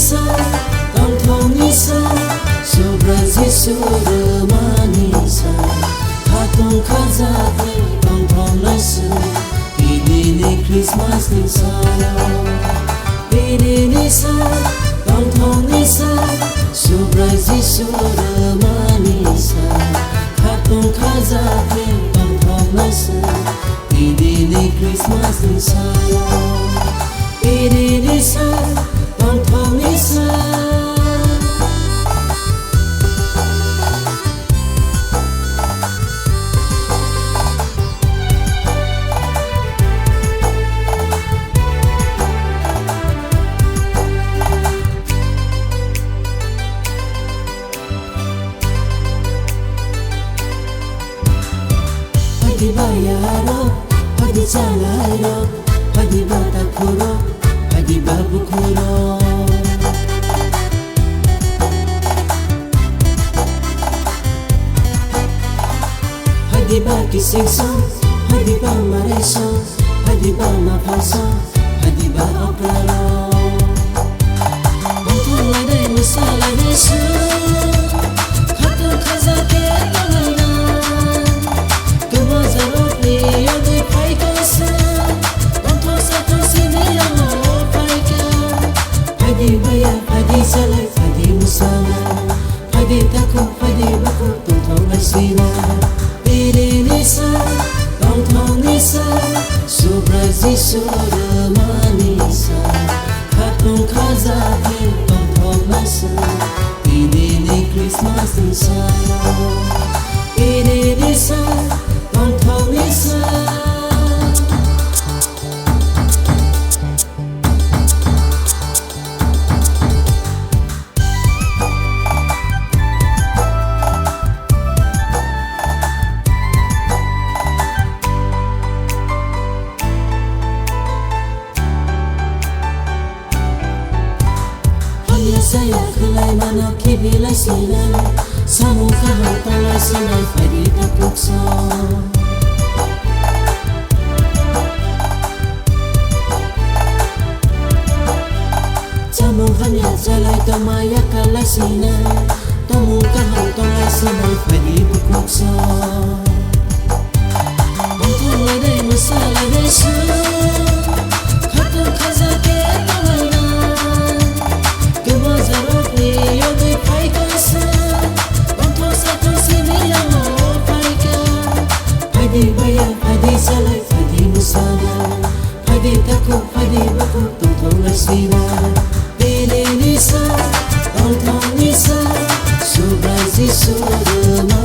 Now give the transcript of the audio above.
Nisa, Tong Tong Nisa, Subrazi Suramanisa, Hatong Kazate, Tong Tong Nasu, Idini Christmas Nisa, Idi Nisa, Tong Tong Nisa, Subrazi Suramanisa, Hatong Kazate, Tong Tong Nasu, Idini Christmas Nisa, Idi Nisa, Tong Tong Nisa. Hadi bayaro, hadi chalaro, hadi batakuro, hadi babukuro. Hadi ba kisingso, hadi ba mareso, hadi ba mapaso, hadi ba oklaro. Bantong lade masala desu, kato kazake tangana. Hadi baya, hadi salai, hadi musala, hadi takut, hadi baku, Tong Tong Asina. Idi Nisa, Tong Tong Nisa, Subrazi Suramanisa, Hatong Kazake, Tong Tong Nasa, Idini Christmas Nisa, Idi Nisa, Tong Tong Nisa. Saya kelai mana kibilai sinan, samu kahau talai sinai padi takut so. Samu hanya jalai tomaya kalai sinan, tomu kahau talai sinai padi takut so. Bantong lade masala desu, kato kazake tangana. Hadi baya, hadi salai, hadi musala, hadi takut, hadi baku, Tong Tong Asina. Idi Nisa, Tong Tong Nisa, Subrazi Suramanisa.